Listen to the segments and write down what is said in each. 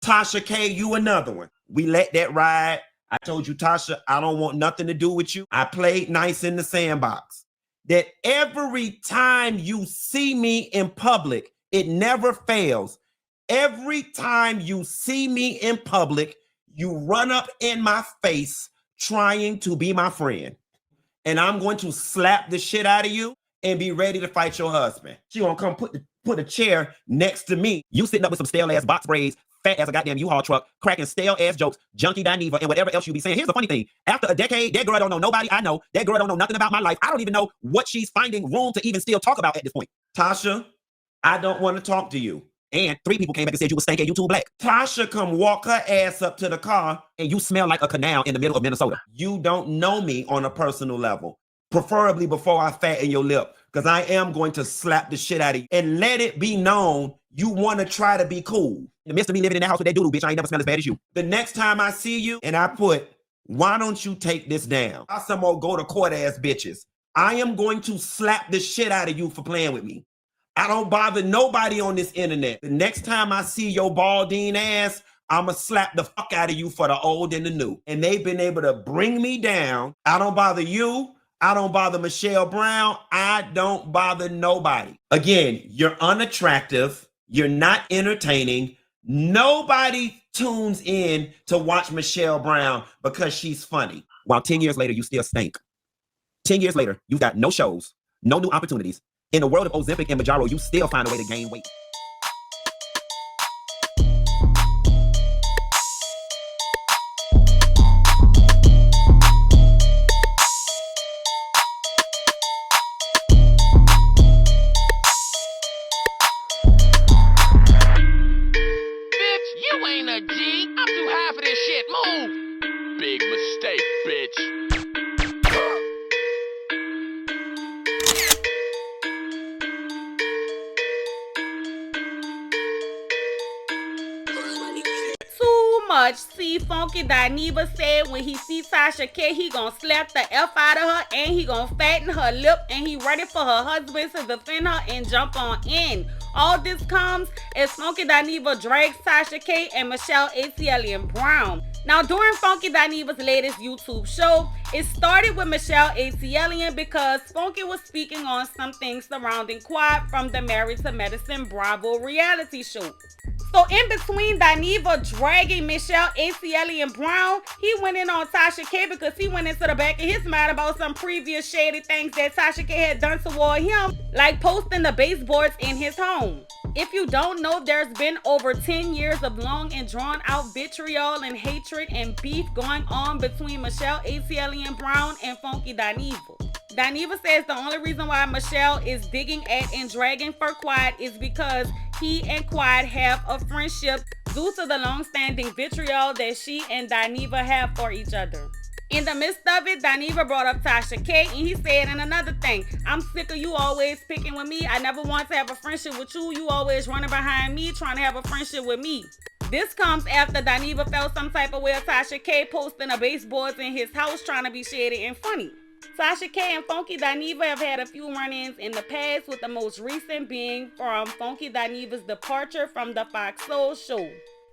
Tasha K, you another one. We let that ride. I told you, Tasha, I don't want nothing to do with you. I played nice in the sandbox. That every time you see me in public, it never fails. Every time you see me in public, you run up in my face trying to be my friend. And I'm going to slap the shit out of you and be ready to fight your husband. She gonna come put a chair next to me. You sitting up with some stale ass box braids, fat as a goddamn U-Haul truck, cracking stale ass jokes, junkie Dineva, and whatever else you be saying. Here's the funny thing. After a decade, that girl don't know nobody I know. That girl don't know nothing about my life. I don't even know what she's finding room to even still talk about at this point. Tasha, I don't want to talk to you. And 3 people came back and said you was stinking, you too black. Tasha come walk her ass up to the car and you smell like a canal in the middle of Minnesota. You don't know me on a personal level. Preferably before I fatten your lip, because I am going to slap the shit out of you. And let it be known you want to try to be cool. In the midst of me living in the house with that doodle, bitch, I ain't never smelled as bad as you. The next time I see you and I put, why don't you take this down? I some more go to court ass bitches. I am going to slap the shit out of you for playing with me. I don't bother nobody on this internet. The next time I see your balding ass, I'ma slap the fuck out of you for the old and the new. And they've been able to bring me down. I don't bother you. I don't bother Michelle Brown. I don't bother nobody. Again, you're unattractive. You're not entertaining. Nobody tunes in to watch Michelle Brown because she's funny. While 10 years later, you still stink. 10 years later, you've got no shows, no new opportunities. In the world of Ozempic and Mounjaro, you still find a way to gain weight. Big mistake, bitch. Too much. See, Funky Dineva said when he see Tasha K, he gonna slap the F out of her and he gonna fatten her lip and he ready for her husband to defend her and jump on in. All this comes as Funky Dineva drags Tasha K and Michelle ATLien Brown. Now, during Funky Dineva's latest YouTube show, it started with Michelle ATLien because Funky was speaking on some things surrounding Quad from the Married to Medicine Bravo reality show. So in between Dineva dragging Michelle ATLien Brown, he went in on Tasha K because he went into the back of his mind about some previous shady things that Tasha K had done toward him, like posting the baseboards in his home. If you don't know, there's been over 10 years of long and drawn out vitriol and hatred and beef going on between Michelle ATLien Brown and Funky Dineva. Dineva says the only reason why Michelle is digging at and dragging for Quad is because he and Quad have a friendship due to the long-standing vitriol that she and Dineva have for each other. In the midst of it, Dineva brought up Tasha K and he said, and another thing, I'm sick of you always picking with me. I never want to have a friendship with you. You always running behind me trying to have a friendship with me. This comes after Dineva felt some type of way of Tasha K posting a baseboards in his house trying to be shady and funny. Tasha K and Funky Dineva have had a few run-ins in the past, with the most recent being from Funky Dineva's departure from the Fox Soul show.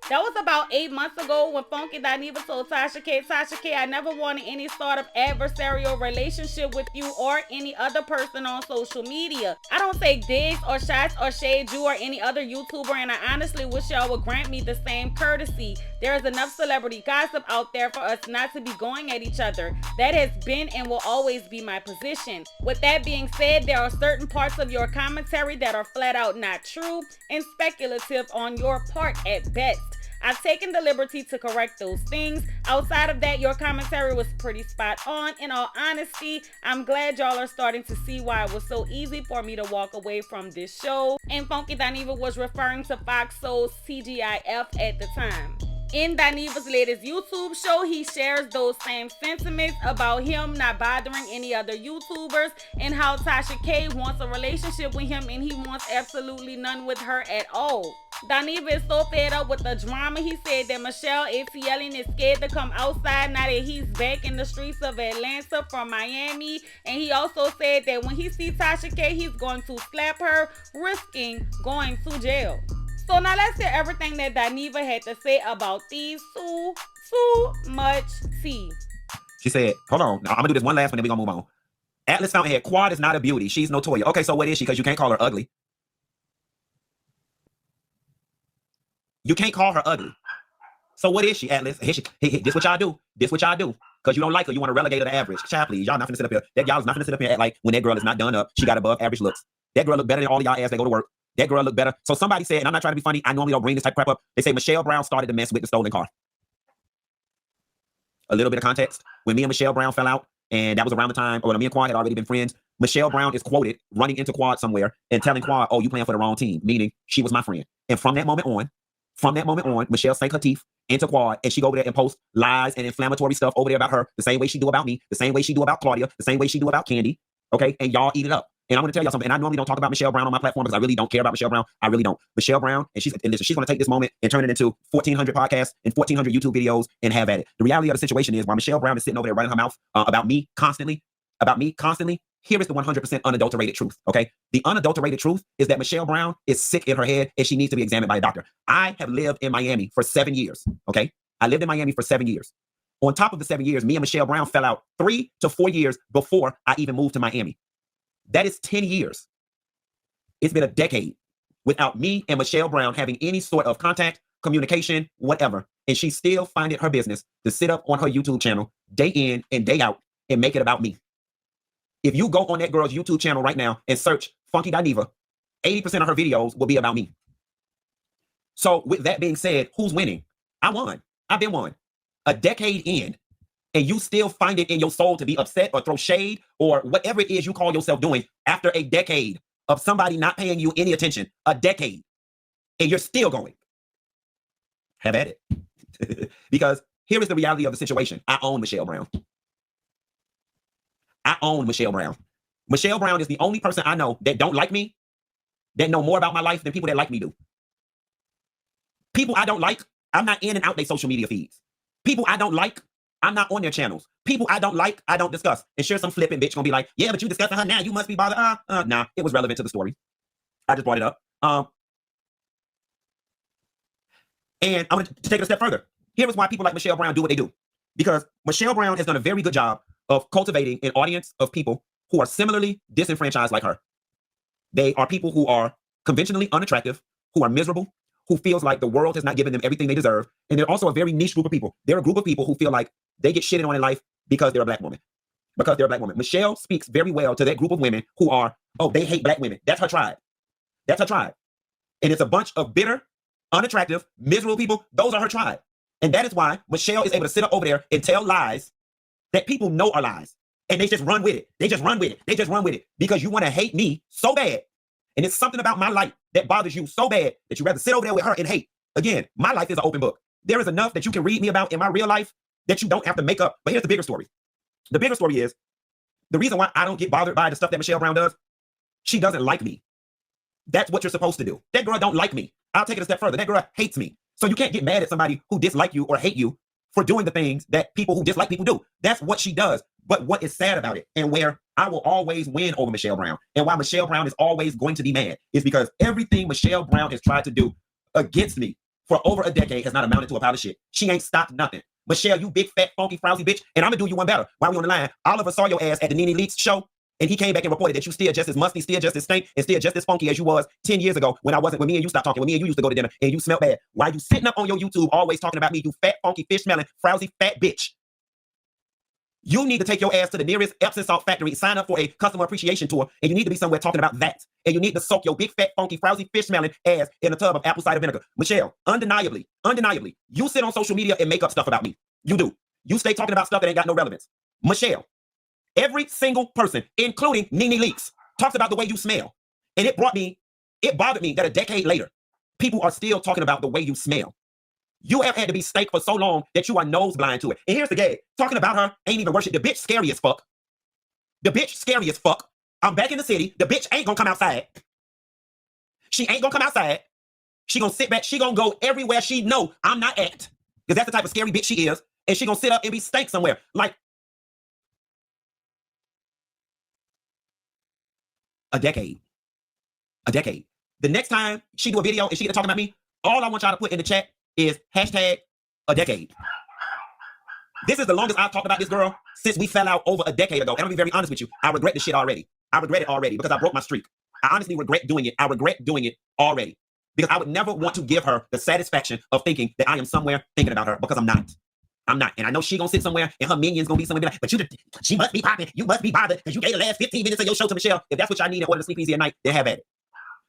That was about 8 months ago when Funky Dineva told Tasha K, I never wanted any sort of adversarial relationship with you or any other person on social media. I don't take digs or shots or shade you or any other YouTuber, and I honestly wish y'all would grant me the same courtesy. There is enough celebrity gossip out there for us not to be going at each other. That has been and will always be my position. With that being said, there are certain parts of your commentary that are flat out not true and speculative on your part at best. I've taken the liberty to correct those things. Outside of that, your commentary was pretty spot on. In all honesty, I'm glad y'all are starting to see why it was so easy for me to walk away from this show. And Funky Dineva was referring to Fox Soul's TGIF at the time. In Dineva's latest YouTube show, he shares those same sentiments about him not bothering any other YouTubers and how Tasha K wants a relationship with him and he wants absolutely none with her at all. Dineva is so fed up with the drama, he said that Michelle ATLien is scared to come outside now that he's back in the streets of Atlanta from Miami. And he also said that when he sees Tasha K, he's going to slap her, risking going to jail. So now let's hear everything that Dineva had to say about these too much tea. She said, hold on. Now, I'm going to do this one last one, then we're going to move on. Atlas Fountainhead, Quad is not a beauty. She's no Toya. Okay, so what is she? Because you can't call her ugly. You can't call her ugly. So what is she, Atlas? Hey, this what y'all do. This what y'all do. Because you don't like her. You want to relegate her to average. Child, please. Y'all not finna sit up here. That y'all is not finna sit up here and act like when that girl is not done up, she got above average looks. That girl look better than all of y'all ass that go to work. That girl look better. So somebody said, and I'm not trying to be funny, I normally don't bring this type of crap up. They say Michelle Brown started to mess with the stolen car. A little bit of context. When me and Michelle Brown fell out, and that was around the time, or when me and Quad had already been friends, Michelle Brown is quoted running into Quad somewhere and telling Quad, oh, you playing for the wrong team, meaning she was my friend. And from that moment on, Michelle sank her teeth into Quad, and she go over there and post lies and inflammatory stuff over there about her, the same way she do about me, the same way she do about Claudia, the same way she do about Candy, okay? And y'all eat it up. And I'm going to tell y'all something, and I normally don't talk about Michelle Brown on my platform because I really don't care about Michelle Brown. I really don't. Michelle Brown, and she's going to take this moment and turn it into 1,400 podcasts and 1,400 YouTube videos and have at it. The reality of the situation is, while Michelle Brown is sitting over there running her mouth about me constantly, here is the 100% unadulterated truth, okay? The unadulterated truth is that Michelle Brown is sick in her head and she needs to be examined by a doctor. I have lived in Miami for 7 years, okay? I lived in Miami for 7 years. On top of the 7 years, me and Michelle Brown fell out 3 to 4 years before I even moved to Miami. That is 10 years. It's been a decade without me and Michelle Brown having any sort of contact, communication, whatever. And she still find it her business to sit up on her YouTube channel day in and day out and make it about me. If you go on that girl's YouTube channel right now and search Funky Dineva, 80% of her videos will be about me. So with that being said, who's winning? I won. I've been won. A decade in, and you still find it in your soul to be upset or throw shade or whatever it is you call yourself doing after a decade of somebody not paying you any attention, a decade, and you're still going. Have at it. Because here is the reality of the situation. I own Michelle Brown. I own Michelle Brown. Michelle Brown is the only person I know that don't like me, that know more about my life than people that like me do. People I don't like, I'm not in and out their social media feeds. People I don't like, I'm not on their channels. People I don't like, I don't discuss. And sure, some flipping bitch gonna be like, yeah, but you discussing her now, you must be bothered. Nah, it was relevant to the story. I just brought it up. And I'm gonna take it a step further. Here is why people like Michelle Brown do what they do. Because Michelle Brown has done a very good job of cultivating an audience of people who are similarly disenfranchised like her. They are people who are conventionally unattractive, who are miserable, who feels like the world has not given them everything they deserve. And they're also a very niche group of people. They're a group of people who feel like they get shitted on in life because they're a black woman. Because they're a black woman. Michelle speaks very well to that group of women who are, oh, they hate black women. That's her tribe. That's her tribe. And it's a bunch of bitter, unattractive, miserable people. Those are her tribe. And that is why Michelle is able to sit up over there and tell lies that people know are lies. And they just run with it. They just run with it. They just run with it. Because you want to hate me so bad. And it's something about my life that bothers you so bad that you rather sit over there with her and hate. Again, my life is an open book. There is enough that you can read me about in my real life that you don't have to make up. But here's the bigger story. The bigger story is the reason why I don't get bothered by the stuff that Michelle Brown does. She doesn't like me. That's what you're supposed to do. That girl don't like me. I'll take it a step further. That girl hates me. So you can't get mad at somebody who dislike you or hate you for doing the things that people who dislike people do. That's what she does. But what is sad about it, and where I will always win over Michelle Brown, and why Michelle Brown is always going to be mad, is because everything Michelle Brown has tried to do against me for over a decade has not amounted to a pile of shit. She ain't stopped nothing. Michelle, you big, fat, funky, frowsy bitch, and I'm gonna do you one better. While we on the line, Oliver saw your ass at the Nene Leakes show, and he came back and reported that you still just as musty, still just as stink, and still just as funky as you was 10 years ago when me and you stopped talking, when me and you used to go to dinner, and you smelled bad. Why you sitting up on your YouTube always talking about me, you fat, funky, fish-smelling, frowsy, fat bitch? You need to take your ass to the nearest Epsom salt factory, sign up for a customer appreciation tour, and you need to be somewhere talking about that. And you need to soak your big, fat, funky, frowsy, fish-smelling ass in a tub of apple cider vinegar. Michelle, undeniably, you sit on social media and make up stuff about me. You do. You stay talking about stuff that ain't got no relevance. Michelle, every single person, including Nene Leakes, talks about the way you smell. And it bothered me that a decade later, people are still talking about the way you smell. You have had to be stank for so long that you are nose blind to it. And here's the gag. Talking about her ain't even worship. The bitch scary as fuck. The bitch scary as fuck. I'm back in the city. The bitch ain't gonna come outside. She ain't gonna come outside. She gonna sit back. She gonna go everywhere she know I'm not at. Because that's the type of scary bitch she is. And she gonna sit up and be stank somewhere. Like a decade. A decade. The next time she do a video and she get to talking about me, all I want y'all to put in the chat is hashtag a decade. This is the longest I've talked about this girl since we fell out over a decade ago. And I'll be very honest with you. I regret the shit already. I regret it already because I broke my streak. I honestly regret doing it. I regret doing it already because I would never want to give her the satisfaction of thinking that I am somewhere thinking about her because I'm not. I'm not. And I know she gonna sit somewhere and her minions gonna be somewhere and be like, but she must be popping. You must be bothered because you gave the last 15 minutes of your show to Michelle. If that's what y'all need in order to sleep easy at night, then have at it.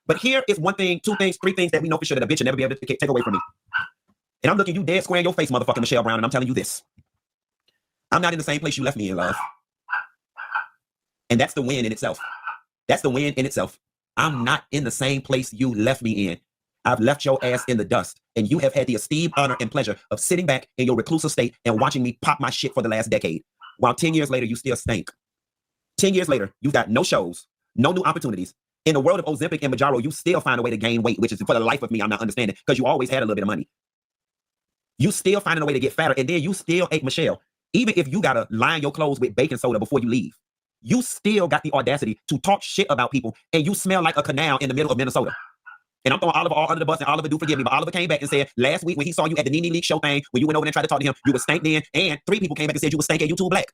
But here is one thing, two things, three things that we know for sure that a bitch will never be able to take away from me. And I'm looking you dead square in your face, motherfucking Michelle Brown, and I'm telling you this. I'm not in the same place you left me in, love. And that's the win in itself. That's the win in itself. I'm not in the same place you left me in. I've left your ass in the dust, and you have had the esteem, honor, and pleasure of sitting back in your reclusive state and watching me pop my shit for the last decade. While 10 years later, you still stink. 10 years later, you got no shows, no new opportunities. In the world of Ozempic and Mounjaro, you still find a way to gain weight, which is for the life of me, I'm not understanding, because you always had a little bit of money. You still finding a way to get fatter, and then you still ate Michelle. Even if you gotta line your clothes with baking soda before you leave, you still got the audacity to talk shit about people, and you smell like a canal in the middle of Minnesota. And I'm throwing Oliver all under the bus, and Oliver do forgive me, but Oliver came back and said last week when he saw you at the Nene League show thing, when you went over there and tried to talk to him, you was stank then, and 3 people came back and said you was stank and you too black.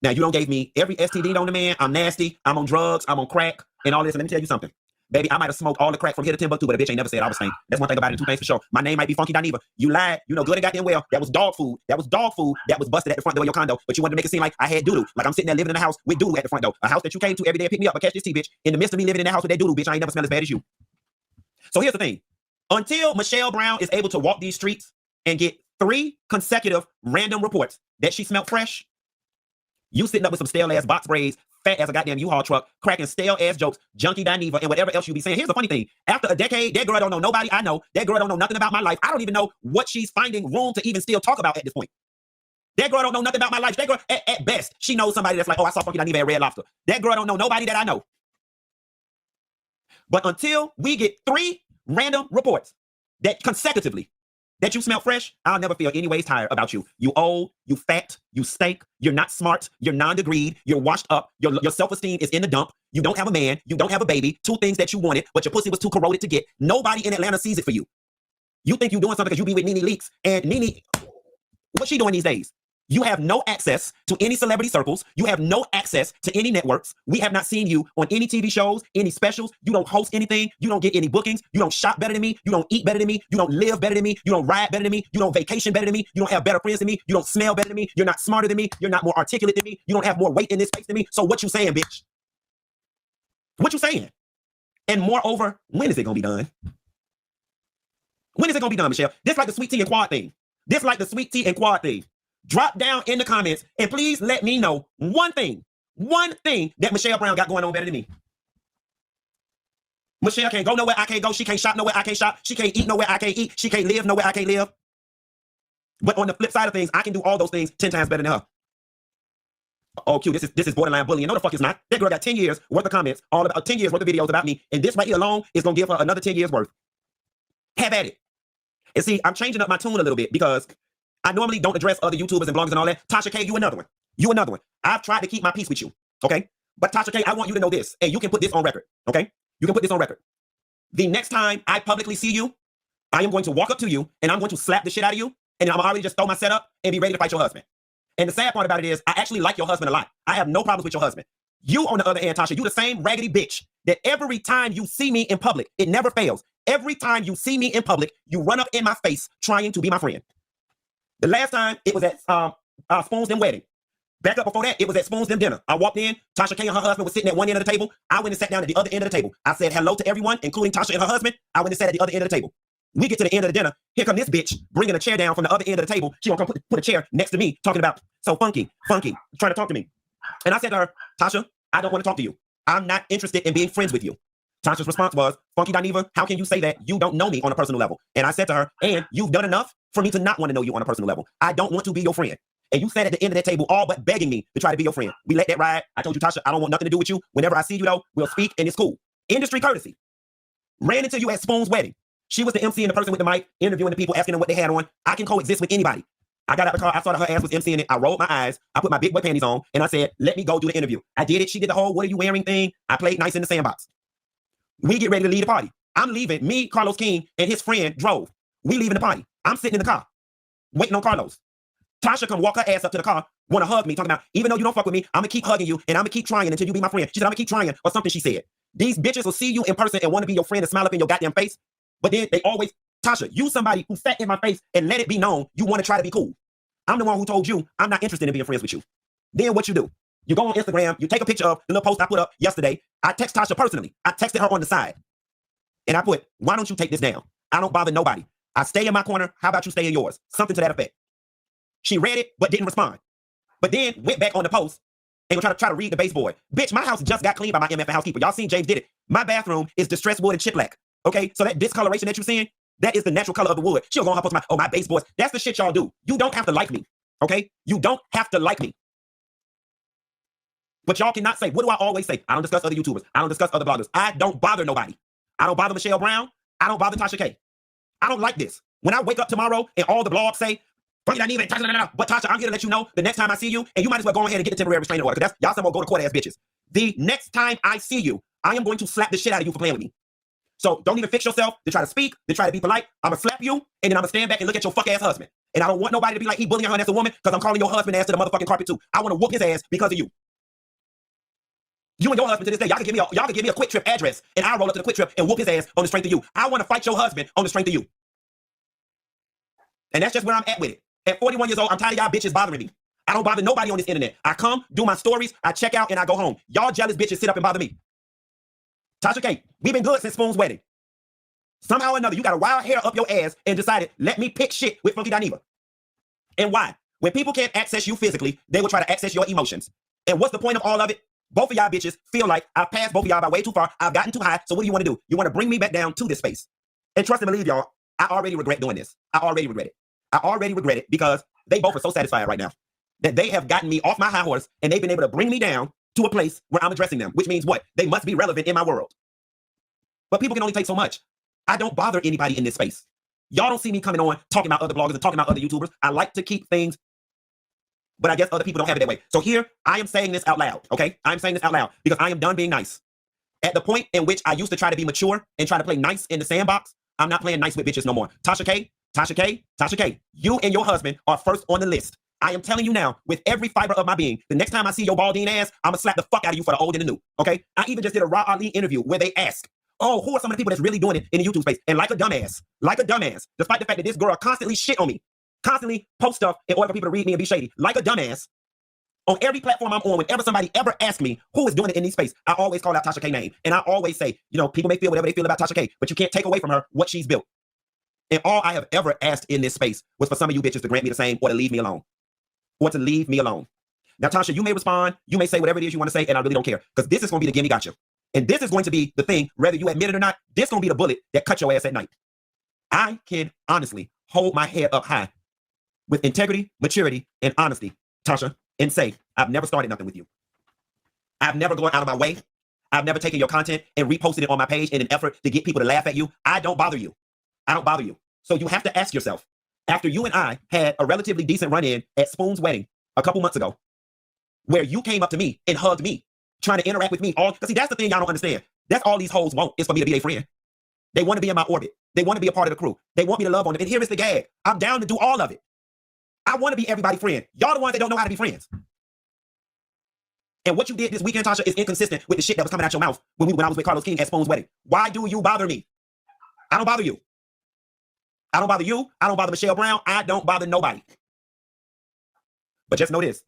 Now, you don't gave me every STD on the man. I'm nasty. I'm on drugs. I'm on crack and all this. And let me tell you something. Baby, I might have smoked all the crack from here to Timbuktu, but a bitch ain't never said I was stank. That's one thing about it. 2 things for sure. My name might be Funky Dineva. You lied. You know good and goddamn well. That was dog food. That was dog food that was busted at the front door of your condo. But you wanted to make it seem like I had doo-doo. Like I'm sitting there living in a house with doo-doo at the front door. A house that you came to every day and pick me up. But catch this tea, bitch. In the midst of me living in that house with that doo-doo, bitch, I ain't never smelled as bad as you. So here's the thing. Until Michelle Brown is able to walk these streets and get 3 consecutive random reports that she smelled fresh, you sitting up with some stale-ass box braids, fat as a goddamn U-Haul truck, cracking stale-ass jokes, junkie Dineva, and whatever else you be saying. Here's the funny thing. After a decade, that girl don't know nobody I know. That girl don't know nothing about my life. I don't even know what she's finding room to even still talk about at this point. That girl don't know nothing about my life. That girl, at best, she knows somebody that's like, oh, I saw Funky Dineva at Red Lobster. That girl don't know nobody that I know. But until we get 3 random reports that consecutively that you smell fresh, I'll never feel any ways tired about you. You old, you fat, you stink, you're not smart, you're non-degreed, you're washed up, your self-esteem is in the dump, you don't have a man, you don't have a baby, 2 things that you wanted, but your pussy was too corroded to get. Nobody in Atlanta sees it for you. You think you're doing something because you be with Nene Leakes, and Nene, what's she doing these days? You have no access to any celebrity circles. You have no access to any networks. We have not seen you on any TV shows, any specials. You don't host anything. You don't get any bookings. You don't shop better than me. You don't eat better than me. You don't live better than me. You don't ride better than me. You don't vacation better than me. You don't have better friends than me. You don't smell better than me. You're not smarter than me. You're not more articulate than me. You don't have more weight in this face than me. So what you saying, bitch? What you saying? And moreover, when is it going to be done? When is it going to be done, Michelle? This like the sweet tea and quad thing. This like the sweet tea and quad thing. Drop down in the comments and please let me know one thing that Michelle Brown got going on better than me. Michelle can't go nowhere I can't go. She can't shop nowhere I can't shop. She can't eat nowhere I can't eat. She can't live nowhere I can't live. But on the flip side of things, I can do all those things 10 times better than her. Oh, Q, this is borderline bullying. No, the fuck it's not. That girl got 10 years worth of comments, all about 10 years worth of videos about me, and this right here alone is gonna give her another 10 years worth. Have at it. And see, I'm changing up my tune a little bit because I normally don't address other YouTubers and bloggers and all that. Tasha K, you another one. You another one. I've tried to keep my peace with you, okay? But Tasha K, I want you to know this, and you can put this on record, okay? You can put this on record. The next time I publicly see you, I am going to walk up to you, and I'm going to slap the shit out of you, and I'm already just throw my setup and be ready to fight your husband. And the sad part about it is, I actually like your husband a lot. I have no problems with your husband. You, on the other hand, Tasha, you the same raggedy bitch that every time you see me in public, it never fails. Every time you see me in public, you run up in my face trying to be my friend. The last time, it was at Spoon's Them wedding. Back up before that, it was at Spoon's Them dinner. I walked in, Tasha K and her husband was sitting at one end of the table. I went and sat down at the other end of the table. I said hello to everyone, including Tasha and her husband. I went and sat at the other end of the table. We get to the end of the dinner. Here come this bitch bringing a chair down from the other end of the table. She gonna come put a chair next to me, talking about, so funky, trying to talk to me. And I said to her, Tasha, I don't want to talk to you. I'm not interested in being friends with you. Tasha's response was, Funky Dineva, how can you say that? You don't know me on a personal level. And I said to her, and you've done enough for me to not want to know you on a personal level. I don't want to be your friend. And you sat at the end of that table all but begging me to try to be your friend. We let that ride. I told you, Tasha, I don't want nothing to do with you. Whenever I see you, though, we'll speak and it's cool. Industry courtesy. Ran into you at Spoon's wedding. She was the MC and the person with the mic, interviewing the people, asking them what they had on. I can coexist with anybody. I got out the car. I saw that her ass was MCing it. I rolled my eyes. I put my big boy panties on. And I said, let me go do the interview. I did it. She did the whole, what are you wearing thing. I played nice in the sandbox. We get ready to leave the party. I'm leaving. Me, Carlos King, and his friend drove. We leaving the party. I'm sitting in the car, waiting on Carlos. Tasha come walk her ass up to the car, want to hug me, talking about, even though you don't fuck with me, I'm going to keep hugging you, and I'm going to keep trying until you be my friend. She said, I'm going to keep trying, or something she said. These bitches will see you in person and want to be your friend and smile up in your goddamn face, but then they always, Tasha, you somebody who sat in my face and let it be known you want to try to be cool. I'm the one who told you I'm not interested in being friends with you. Then what you do? You go on Instagram, you take a picture of the little post I put up yesterday. I text Tasha personally. I texted her on the side. And I put, why don't you take this down? I don't bother nobody. I stay in my corner. How about you stay in yours? Something to that effect. She read it, but didn't respond. But then went back on the post and try to read the baseboard. Bitch, my house just got cleaned by my MF housekeeper. Y'all seen James did it. My bathroom is distressed wood and chiplac. Okay, so that discoloration that you're seeing, that is the natural color of the wood. She'll go on her post, my baseboards. That's the shit y'all do. You don't have to like me. Okay? You don't have to like me. But y'all cannot say, what do I always say? I don't discuss other YouTubers. I don't discuss other bloggers. I don't bother nobody. I don't bother Michelle Brown. I don't bother Tasha K. I don't like this. When I wake up tomorrow and all the blogs say, but Tasha, I'm here to let you know the next time I see you, and you might as well go ahead and get the temporary restraining order, because that's y'all some more go to court ass bitches. The next time I see you, I am going to slap the shit out of you for playing with me. So don't even fix yourself to try to speak, to try to be polite. I'm gonna slap you, and then I'm gonna stand back and look at your fuck ass husband. And I don't want nobody to be like, he bullying her as a woman, because I'm calling your husband ass to the motherfucking carpet too. I want to whoop his ass because of you. You and your husband to this day, y'all can give me a Quick Trip address, and I'll roll up to the Quick Trip and whoop his ass on the strength of you. I want to fight your husband on the strength of you. And that's just where I'm at with it. At 41 years old, I'm tired of y'all bitches bothering me. I don't bother nobody on this internet. I come, do my stories, I check out, and I go home. Y'all jealous bitches sit up and bother me. Tasha K, we've been good since Spoon's wedding. Somehow or another, you got a wild hair up your ass and decided, let me pick shit with Funky Dineva. And why? When people can't access you physically, they will try to access your emotions. And what's the point of all of it? Both of y'all bitches feel like I've passed both of y'all by way too far. I've gotten too high. So what do you want to do? You want to bring me back down to this space. And trust and believe y'all, I already regret doing this. I already regret it. I already regret it because they both are so satisfied right now that they have gotten me off my high horse and they've been able to bring me down to a place where I'm addressing them, which means what? They must be relevant in my world. But people can only take so much. I don't bother anybody in this space. Y'all don't see me coming on talking about other bloggers and talking about other YouTubers. I like to keep things, but I guess other people don't have it that way. So here, I am saying this out loud, okay? I'm saying this out loud because I am done being nice. At the point in which I used to try to be mature and try to play nice in the sandbox, I'm not playing nice with bitches no more. Tasha K, you and your husband are first on the list. I am telling you now, with every fiber of my being, the next time I see your balding ass, I'm gonna slap the fuck out of you for the old and the new, okay? I even just did a ATLien interview where they ask, oh, who are some of the people that's really doing it in the YouTube space? And like a dumbass, despite the fact that this girl constantly shit on me, constantly post stuff in order for people to read me and be shady, like a dumbass, on every platform I'm on, whenever somebody ever asks me who is doing it in this space, I always call out Tasha K name. And I always say, you know, people may feel whatever they feel about Tasha K, but you can't take away from her what she's built. And all I have ever asked in this space was for some of you bitches to grant me the same or to leave me alone. Or to leave me alone. Now, Tasha, you may respond, you may say whatever it is you want to say, and I really don't care. Because this is going to be the gimme gotcha. And this is going to be the thing, whether you admit it or not, this is going to be the bullet that cuts your ass at night. I can honestly hold my head up high with integrity, maturity, and honesty, Tasha, and say, I've never started nothing with you. I've never gone out of my way. I've never taken your content and reposted it on my page in an effort to get people to laugh at you. I don't bother you. I don't bother you. So you have to ask yourself, after you and I had a relatively decent run-in at Spoon's wedding a couple months ago, where you came up to me and hugged me, trying to interact with me, because see, that's the thing y'all don't understand. That's all these hoes want, is for me to be a friend. They want to be in my orbit. They want to be a part of the crew. They want me to love on them. And here is the gag. I'm down to do all of it. I want to be everybody's friend. Y'all the ones that don't know how to be friends. And what you did this weekend, Tasha, is inconsistent with the shit that was coming out your mouth when I was with Carlos King at Spoon's wedding. Why do you bother me? I don't bother you. I don't bother you. I don't bother Michelle Brown. I don't bother nobody. But just know this.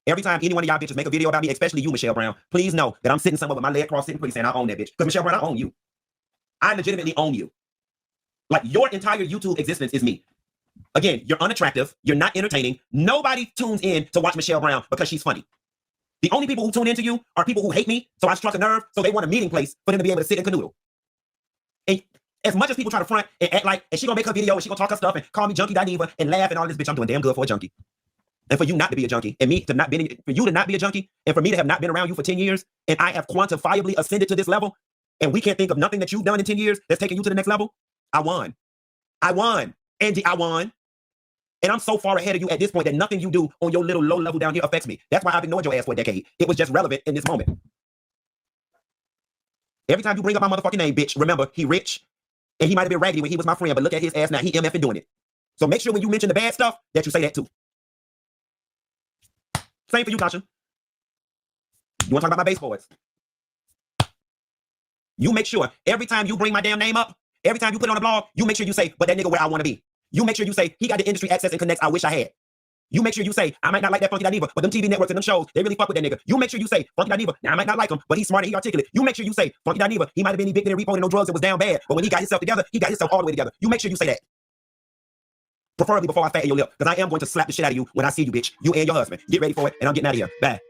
Every time any one of y'all bitches make a video about me, especially you, Michelle Brown, please know that I'm sitting somewhere with my leg crossed, sitting pretty, saying I own that bitch. Because Michelle Brown, I own you. I legitimately own you. Like, your entire YouTube existence is me. Again, you're unattractive. You're not entertaining. Nobody tunes in to watch Michelle Brown because she's funny. The only people who tune into you are people who hate me, so I struck a nerve, so they want a meeting place for them to be able to sit and canoodle. And as much as people try to front and act like, and she gonna make her video and she gonna talk her stuff and call me Junkie Dineva and laugh and all this, bitch, I'm doing damn good for a junkie. And for you not to be a junkie, and me to not be, for you to not be a junkie, and for me to have not been around you for 10 years, and I have quantifiably ascended to this level, and we can't think of nothing that you've done in 10 years that's taken you to the next level, I won. I won. Angie, I won. And I'm so far ahead of you at this point that nothing you do on your little low level down here affects me. That's why I've ignored your ass for a decade. It was just relevant in this moment. Every time you bring up my motherfucking name, bitch, remember, he rich, and he might have been raggedy when he was my friend, but look at his ass now. He MFing doing it. So make sure when you mention the bad stuff that you say that too. Same for you, Tasha. You want to talk about my base boys? You make sure every time you bring my damn name up, every time you put it on the blog, you make sure you say, but that nigga where I want to be. You make sure you say, he got the industry access and connects I wish I had. You make sure you say, I might not like that Funky Dineva, but them TV networks and them shows, they really fuck with that nigga. You make sure you say, Funky Dineva, now I might not like him, but he's smart and he articulate. You make sure you say, Funky Dineva, he might have been evicted and repoing no drugs and was down bad, but when he got himself together, he got himself all the way together. You make sure you say that. Preferably before I fatten your lip, because I am going to slap the shit out of you when I see you, bitch. You and your husband. Get ready for it, and I'm getting out of here. Bye.